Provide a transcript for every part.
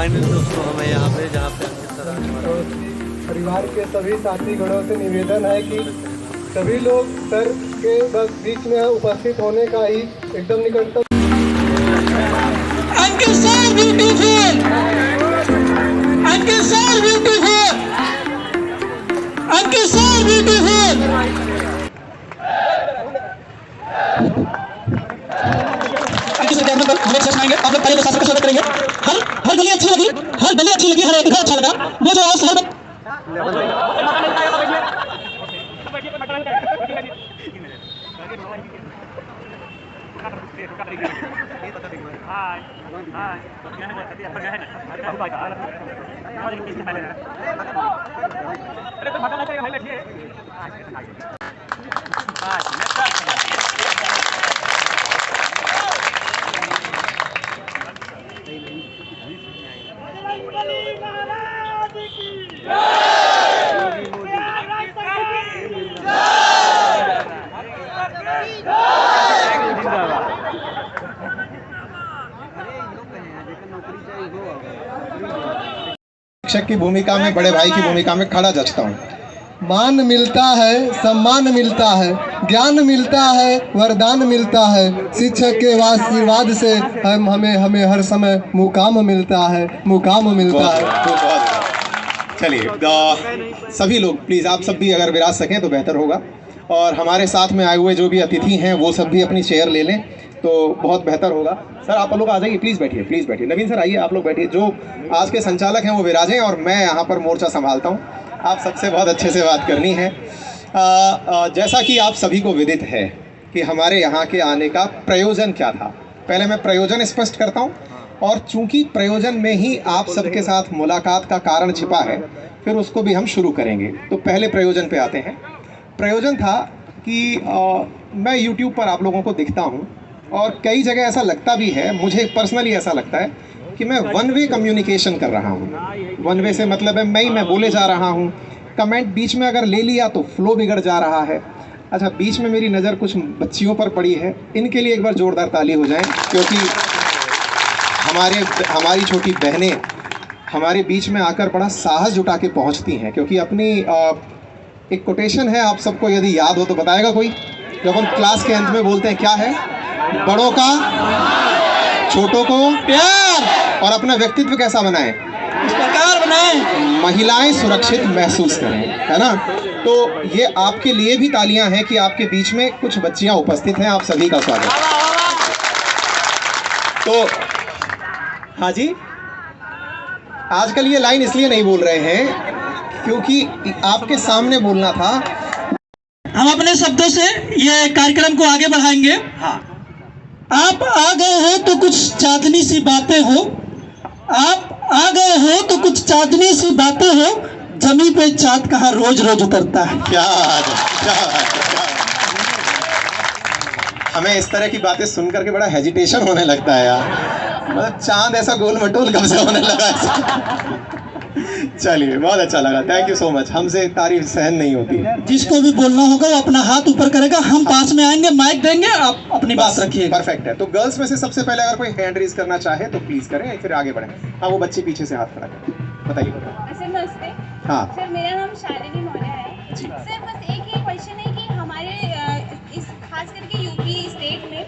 Final दोस्तों हमें यहाँ पे जहाँ पे परिवार के सभी साथी गणों से निवेदन है कि सभी लोग सर के बस बीच में उपस्थित होने का ही एकदम निकटतम। अंकित सर ब्यूटीफुल, अंकित सर ब्यूटीफुल, अंकित सर ब्यूटीफुल। अंकित सर हम लोग आएंगे, आप लोग ताली के साथ स्वागत करेंगे। हर गली अच्छी लगी, हर गली अच्छी लगी, हर एक घर अच्छा लगा। वो जो शहर में शिक्षक की भूमिका में, बड़े भाई की भूमिका में खड़ा जचता हूँ। मान मिलता है, सम्मान मिलता है, ज्ञान मिलता है, वरदान मिलता है। शिक्षक के आशीर्वाद से हमें हर समय मुकाम मिलता है, मुकाम मिलता है। चलिए सभी लोग प्लीज़ आप सब भी अगर विराज सकें तो बेहतर होगा, और हमारे साथ में आए हुए जो भी अतिथि हैं वो सब भी अपनी चेयर ले लें तो बहुत बेहतर होगा। सर आप लोग आ जाइए, प्लीज़ बैठिए, प्लीज़ बैठिए। नवीन सर आइए, आप लोग बैठिए। जो आज के संचालक हैं वो विराजें और मैं यहाँ पर मोर्चा संभालता हूँ। आप सबसे बहुत अच्छे से बात करनी है। जैसा कि आप सभी को विदित है कि हमारे यहाँ के आने का प्रयोजन क्या था, पहले मैं प्रयोजन स्पष्ट करता हूँ, और चूंकि प्रयोजन में ही आप सबके साथ मुलाकात का कारण छिपा है, फिर उसको भी हम शुरू करेंगे। तो पहले प्रयोजन पे आते हैं। प्रयोजन था कि मैं YouTube पर आप लोगों को दिखता हूँ और कई जगह ऐसा लगता भी है, मुझे पर्सनली ऐसा लगता है कि मैं वन वे कम्युनिकेशन कर रहा हूँ। वन वे से मतलब है मैं बोले जा रहा हूँ, कमेंट बीच में अगर ले लिया तो फ्लो बिगड़ जा रहा है। अच्छा, बीच में मेरी नज़र कुछ बच्चियों पर पड़ी है, इनके लिए एक बार ज़ोरदार ताली हो जाए, क्योंकि हमारी छोटी बहनें हमारे बीच में आकर बड़ा साहस जुटा के पहुँचती हैं। क्योंकि अपनी एक कोटेशन है, आप सबको यदि याद हो तो बताएगा कोई, जब हम क्लास के अंत में बोलते हैं क्या है, बड़ों का छोटों को प्यार, और अपना व्यक्तित्व कैसा बनाएं, इस प्रकार बनाएं, महिलाएं सुरक्षित महसूस करें, है ना। तो ये आपके लिए भी तालियां हैं कि आपके बीच में कुछ बच्चियां उपस्थित हैं। आप सभी का स्वागत। तो हाँ जी, आजकल ये लाइन इसलिए नहीं बोल रहे हैं क्योंकि आपके सामने बोलना था। हम अपने शब्दों से ये कार्यक्रम को आगे बढ़ाएंगे। हाँ, आप आ गए हो तो कुछ चांदनी सी बातें हो, आप आ गए हो तो कुछ चांदनी सी बातें हो, जमी पे चाँद कहाँ रोज रोज उतरता है। क्या हमें इस तरह की बातें सुन करके बड़ा हेजिटेशन होने लगता है यार, मतलब चांद ऐसा गोल मटोल कब से होने लगा है। चलिए, बहुत अच्छा लगा, थैंक यू सो मच। हमसे तारीफ सहन नहीं होती। जिसको भी बोलना होगा वो अपना हाथ ऊपर करेगा, हम पास में आएंगे, माइक देंगे, आप अपनी बात रखिए। परफेक्ट है। तो गर्ल्स में से सबसे पहले अगर कोई हैंड रेज करना चाहे तो प्लीज करें, फिर आगे बढ़ें। हाँ, वो बच्ची पीछे से हाथ खड़ा करें, बताइए। नमस्ते। हाँ सर, मेरा नाम शालिनी मौर्य है। सर, बस एक ही क्वेश्चन है कि हमारे इस खास करके यूपी स्टेट में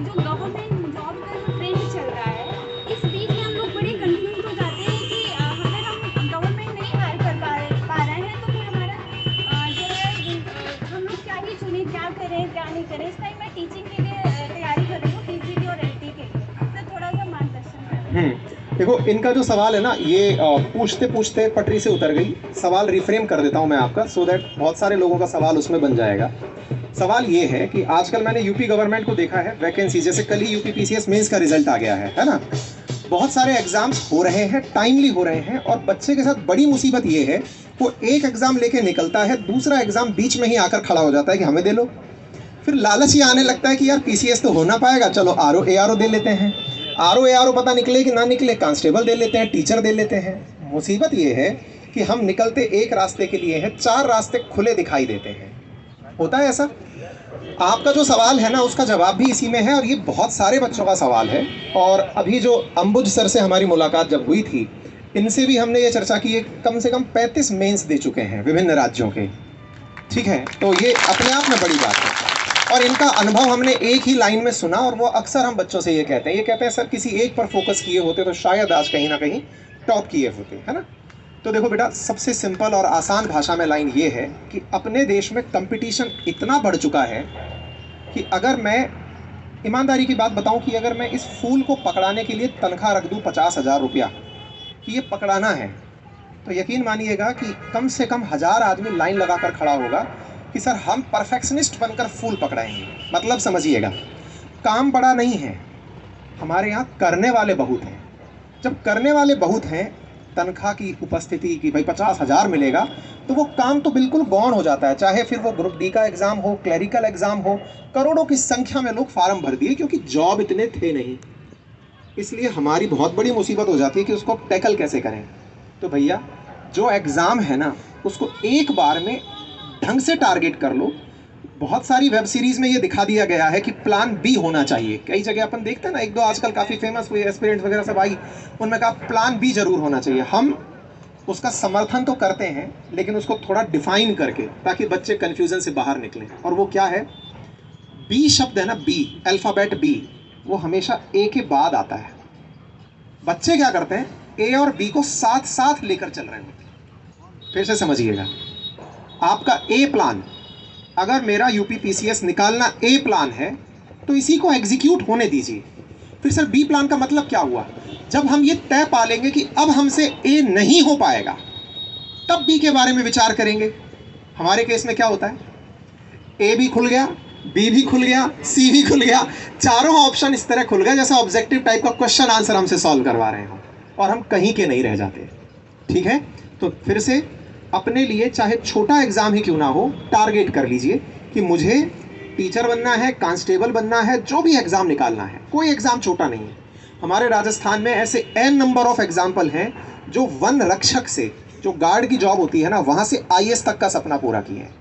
जो गवर्नमेंट जॉब का जो ट्रेंड चल रहा है, इस बीच में हम लोग बड़े कंफ्यूज हो जाते हैं कि अगर हम गवर्नमेंट नहीं हायर कर पा रहे हैं तो फिर हमारा जो है हम लोग क्या ही चुने, क्या करें क्या नहीं करें। इस टाइम मैं टीचिंग के लिए तैयारी कर रही हूँ, पीजीटी और एलटी के लिए। सर, थोड़ा सा मार्गदर्शन करें। देखो, इनका जो सवाल है ना, ये पूछते पूछते पटरी से उतर गई। सवाल रिफ्रेम कर देता हूं मैं आपका, सो दैट बहुत सारे लोगों का सवाल उसमें बन जाएगा। सवाल ये है कि आजकल मैंने यूपी गवर्नमेंट को देखा है, वैकेंसी जैसे कल ही यूपी पीसीएस मेंस का रिजल्ट आ गया है ना। बहुत सारे एग्जाम्स हो रहे हैं, टाइमली हो रहे हैं, और बच्चे के साथ बड़ी मुसीबत ये है, वो एक एग्जाम लेके निकलता है, दूसरा एग्जाम बीच में ही आकर खड़ा हो जाता है कि हमें दे लो। फिर लालच ये आने लगता है कि यार पीसीएस तो हो ना पाएगा, चलो आरओ एआरओ दे लेते हैं। आरओ एआरओ पता निकले कि ना निकले, कांस्टेबल दे लेते हैं, टीचर दे लेते हैं। मुसीबत ये है कि हम निकलते एक रास्ते के लिए हैं, चार रास्ते खुले दिखाई देते हैं। होता है ऐसा? आपका जो सवाल है ना उसका जवाब भी इसी में है, और ये बहुत सारे बच्चों का सवाल है। और अभी जो अंबुज सर से हमारी मुलाकात जब हुई थी, इनसे भी हमने ये चर्चा की, ये कम से कम 35 मेंस दे चुके हैं विभिन्न राज्यों के, ठीक है। तो ये अपने आप में बड़ी बात है, और इनका अनुभव हमने एक ही लाइन में सुना, और वो अक्सर हम बच्चों से ये कहते हैं सर किसी एक पर फोकस किए होते तो शायद आज कहीं ना कहीं टॉप किए होते, है ना। तो देखो बेटा, सबसे सिंपल और आसान भाषा में लाइन ये है कि अपने देश में कंपटीशन इतना बढ़ चुका है कि अगर मैं ईमानदारी की बात बताऊं कि अगर मैं इस फूल को पकड़ाने के लिए तनख्वाह रख दूं 50,000 रुपया कि ये पकड़ाना है, तो यकीन मानिएगा कि कम से कम 1000 आदमी लाइन लगाकर खड़ा होगा कि सर हम परफेक्शनिस्ट बनकर फूल पकड़ाएंगे। मतलब समझिएगा, काम बड़ा नहीं है, हमारे यहाँ करने वाले बहुत हैं। जब करने वाले बहुत हैं, तनख्वाह की उपस्थिति की भाई 50,000 मिलेगा, तो वो काम तो बिल्कुल गौण हो जाता है। चाहे फिर वो ग्रुप डी का एग्ज़ाम हो, क्लरिकल एग्ज़ाम हो, करोड़ों की संख्या में लोग फार्म भर दिए क्योंकि जॉब इतने थे नहीं। इसलिए हमारी बहुत बड़ी मुसीबत हो जाती है कि उसको टैकल कैसे करें। तो भैया जो एग्ज़ाम है ना, उसको एक बार में ढंग से टारगेट कर लो। बहुत सारी वेब सीरीज़ में ये दिखा दिया गया है कि प्लान बी होना चाहिए। कई जगह अपन देखते हैं ना, एक दो आजकल काफ़ी फेमस हुए एस्पिरेंट्स वगैरह सब आई, उनमें कहा प्लान बी जरूर होना चाहिए। हम उसका समर्थन तो करते हैं, लेकिन उसको थोड़ा डिफाइन करके, ताकि बच्चे कन्फ्यूज़न से बाहर निकलें। और वो क्या है, बी शब्द है ना, बी अल्फ़ाबेट बी, वो हमेशा ए के बाद आता है। बच्चे क्या करते हैं, ए और बी को साथ साथ लेकर चल रहे होते। फिर से समझिएगा, आपका ए प्लान, अगर मेरा यूपी पीसीएस निकालना ए प्लान है तो इसी को एग्जीक्यूट होने दीजिए। फिर सर बी प्लान का मतलब क्या हुआ, जब हम ये तय पा लेंगे कि अब हमसे ए नहीं हो पाएगा, तब बी के बारे में विचार करेंगे। हमारे केस में क्या होता है, ए भी खुल गया, बी भी खुल गया, सी भी खुल गया, चारों ऑप्शन इस तरह खुल गया जैसे ऑब्जेक्टिव टाइप का क्वेश्चन आंसर हमसे सॉल्व करवा रहे हो, और हम कहीं के नहीं रह जाते। ठीक है, तो फिर से अपने लिए चाहे छोटा एग्जाम ही क्यों ना हो, टारगेट कर लीजिए कि मुझे टीचर बनना है, कांस्टेबल बनना है, जो भी एग्जाम निकालना है। कोई एग्जाम छोटा नहीं है। हमारे राजस्थान में ऐसे एन नंबर ऑफ एग्जाम्पल हैं जो वन रक्षक से, जो गार्ड की जॉब होती है ना, वहां से आईएएस तक का सपना पूरा किए हैं।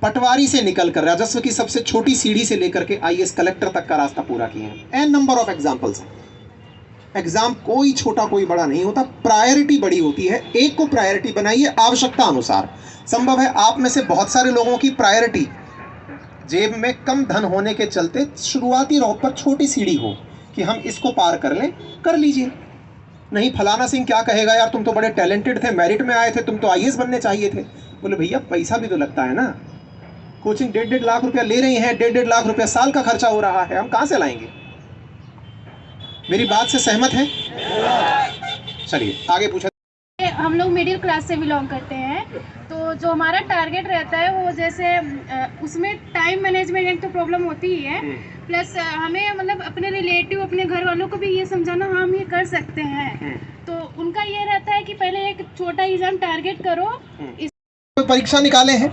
पटवारी से निकलकर राजस्व की सबसे छोटी सीढ़ी से लेकर के आईएएस कलेक्टर तक का रास्ता पूरा किए हैं। एन नंबर ऑफ एग्जाम्पल्स हैं। एग्जाम कोई छोटा कोई बड़ा नहीं होता, प्रायोरिटी बड़ी होती है। एक को प्रायोरिटी बनाइए आवश्यकता अनुसार। संभव है आप में से बहुत सारे लोगों की प्रायोरिटी जेब में कम धन होने के चलते शुरुआती रौब पर छोटी सीढ़ी हो कि हम इसको पार कर लें, कर लीजिए। नहीं, फलाना सिंह क्या कहेगा, यार तुम तो बड़े टैलेंटेड थे, मेरिट में आए थे, तुम तो आईएएस बनने चाहिए थे। बोले भैया पैसा भी तो लगता है ना, कोचिंग 1.5 लाख रुपया ले रही है, 1.5 लाख रुपया साल का खर्चा हो रहा है, हम कहाँ से लाएंगे? मेरी बात से सहमत है? चलिए आगे पूछा। हम लोग मिडिल क्लास से बिलोंग करते हैं, तो जो हमारा टारगेट रहता है वो जैसे उसमें टाइम मैनेजमेंट तो प्रॉब्लम होती ही है, प्लस हमें मतलब अपने रिलेटिव, अपने घर वालों को भी ये समझाना हाँ हम ये कर सकते हैं। तो उनका ये रहता है कि पहले एक छोटा एग्जाम टारगेट करो। परीक्षा निकाले हैं,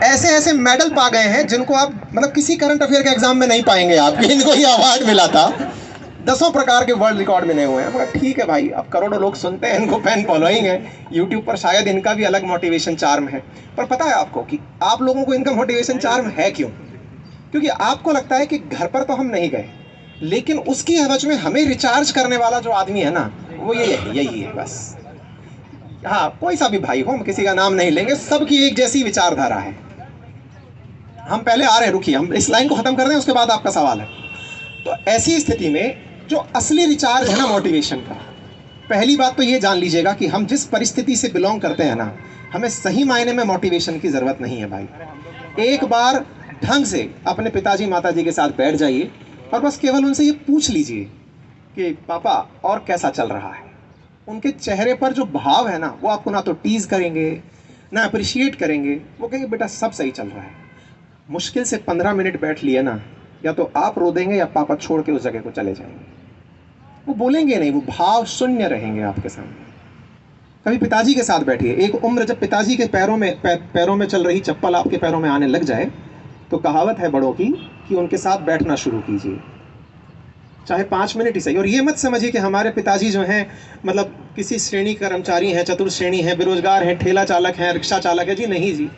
ऐसे ऐसे मेडल पा गए हैं जिनको आप मतलब किसी करंट अफेयर के एग्जाम में नहीं पाएंगे आप। इनको ये अवार्ड मिला था, 10 प्रकार के वर्ल्ड रिकॉर्ड मिले हुए हैं। मगर ठीक है भाई, अब करोड़ों लोग सुनते हैं, इनको फैन फॉलोइंग है यूट्यूब पर, शायद इनका भी अलग मोटिवेशन चार्म है। पर पता है आपको कि आप लोगों को इनका मोटिवेशन चार्म है क्यों? क्योंकि आपको लगता है कि घर पर तो हम नहीं गए, लेकिन उसकी एवज में हमें रिचार्ज करने वाला जो आदमी है ना, वो यही है बस। हाँ, कोई सा भी भाई हो, हम किसी का नाम नहीं लेंगे, सबकी एक जैसी विचारधारा है। हम पहले आ रहे हैं, रुकिए, हम इस लाइन को खत्म कर दें, उसके बाद आपका सवाल है। तो ऐसी स्थिति में जो असली रिचार्ज है ना मोटिवेशन का, पहली बात तो ये जान लीजिएगा कि हम जिस परिस्थिति से बिलोंग करते हैं ना, हमें सही मायने में मोटिवेशन की ज़रूरत नहीं है भाई। एक बार ढंग से अपने पिताजी माताजी के साथ बैठ जाइए और बस केवल उनसे ये पूछ लीजिए कि पापा और कैसा चल रहा है। उनके चेहरे पर जो भाव है ना, वो आपको ना तो टीज़ करेंगे ना अप्रिशिएट करेंगे, वो कहेंगे बेटा सब सही चल रहा है। मुश्किल से 15 मिनट बैठ लिए ना, या तो आप रो देंगे या पापा छोड़ के उस जगह को चले जाएंगे। वो बोलेंगे नहीं, वो भाव शून्य रहेंगे आपके सामने। कभी पिताजी के साथ बैठिए, एक उम्र जब पिताजी के पैरों में चल रही चप्पल आपके पैरों में आने लग जाए, तो कहावत है बड़ों की कि उनके साथ बैठना शुरू कीजिए, चाहे 5 मिनट ही सही। और ये मत समझिए कि हमारे पिताजी जो हैं मतलब किसी श्रेणी कर्मचारी हैं, चतुर्थ श्रेणी हैं, बेरोजगार हैं, ठेला चालक हैं, रिक्शा चालक है। जी नहीं जी,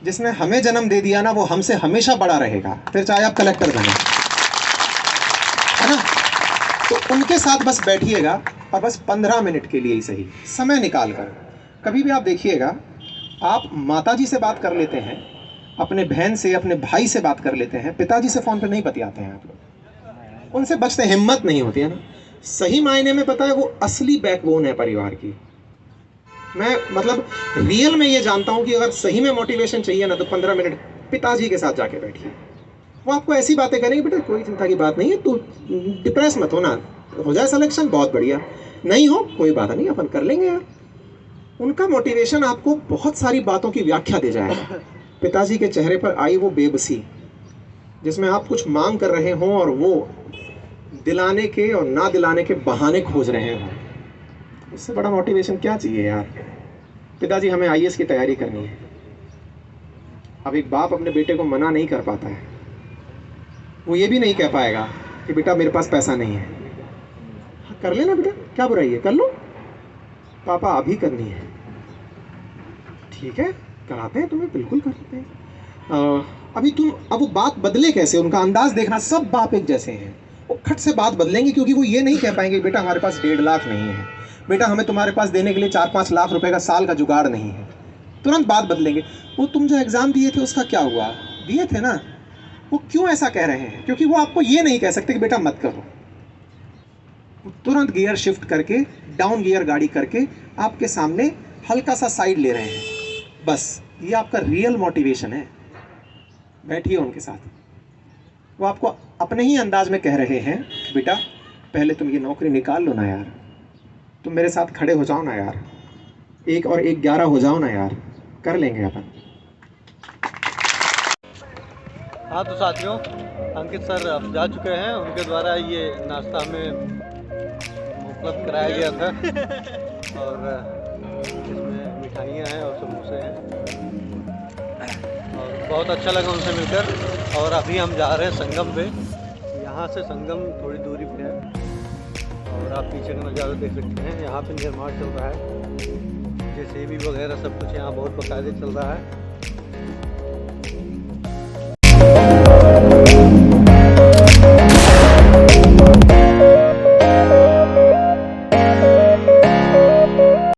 जिसने हमें जन्म दे दिया ना, वो हमसे हमेशा बड़ा रहेगा, फिर चाहे आप कलेक्टर बने, है ना। तो उनके साथ बस बैठिएगा और बस 15 मिनट के लिए ही सही समय निकाल कर, कभी भी आप देखिएगा, आप माताजी से बात कर लेते हैं, अपने बहन से, अपने भाई से बात कर लेते हैं, पिताजी से फ़ोन पे नहीं बतियाते हैं आप लोग, उनसे बचते, हिम्मत नहीं होती है ना। सही मायने में पता है वो असली बैकबोन है परिवार की। मैं मतलब रियल में ये जानता हूँ कि अगर सही में मोटिवेशन चाहिए ना, तो 15 मिनट पिताजी के साथ जाके बैठिए, वो आपको ऐसी बातें करेंगे, बेटा कोई चिंता की बात नहीं है, तू डिप्रेस मत होना, हो जाए सिलेक्शन बहुत बढ़िया, नहीं हो कोई बात नहीं, अपन कर लेंगे यार। उनका मोटिवेशन आपको बहुत सारी बातों की व्याख्या दे जाएगा। पिताजी के चेहरे पर आई वो बेबसी, जिसमें आप कुछ मांग कर रहे हों और वो दिलाने के और ना दिलाने के बहाने खोज रहे हों, इससे बड़ा मोटिवेशन क्या चाहिए यार। पिताजी हमें आईएएस की तैयारी करनी है। अब एक बाप अपने बेटे को मना नहीं कर पाता है, वो ये भी नहीं कह पाएगा कि बेटा मेरे पास पैसा नहीं है, कर लेना बेटा, क्या बुराई है, कर लो, पापा अभी करनी है, ठीक है कराते हैं तुम्हें, बिल्कुल कराते हैं। अभी तुम, अब वो बात बदले कैसे, उनका अंदाज देखना, सब बाप एक जैसे हैं, वो खट से बात बदलेंगे, क्योंकि वो ये नहीं कह पाएंगे बेटा हमारे पास 1.5 लाख नहीं है, बेटा हमें तुम्हारे पास देने के लिए 4-5 लाख रुपए का साल का जुगाड़ नहीं है, तुरंत बात बदलेंगे। वो तुम जो एग्ज़ाम दिए थे उसका क्या हुआ, दिए थे ना, वो क्यों ऐसा कह रहे हैं, क्योंकि वो आपको ये नहीं कह सकते कि बेटा मत करो, तुरंत गियर शिफ्ट करके, डाउन गियर गाड़ी करके आपके सामने हल्का सा साइड ले रहे हैं, बस ये आपका रियल मोटिवेशन है। बैठिए उनके साथ, वो आपको अपने ही अंदाज में कह रहे हैं कि बेटा पहले तुम ये नौकरी निकाल लो ना यार, तुम मेरे साथ खड़े हो जाओ ना यार, 1 और 1 11 हो जाओ ना यार, कर लेंगे अपन। हाँ तो साथियों, अंकित सर अब जा चुके हैं, उनके द्वारा ये नाश्ता हमें उपलब्ध कराया गया था और इसमें मिठाइयाँ हैं और समोसे हैं, और बहुत अच्छा लगा उनसे मिलकर। और अभी हम जा रहे हैं संगम पे, यहाँ से संगम थोड़ी दूरी पे है, और आप पीछे का नज़ारा देख सकते हैं, यहाँ पे निर्माण चल रहा है, जेसीबी वगैरह सब कुछ यहाँ बहुत बाकायदे चल रहा है।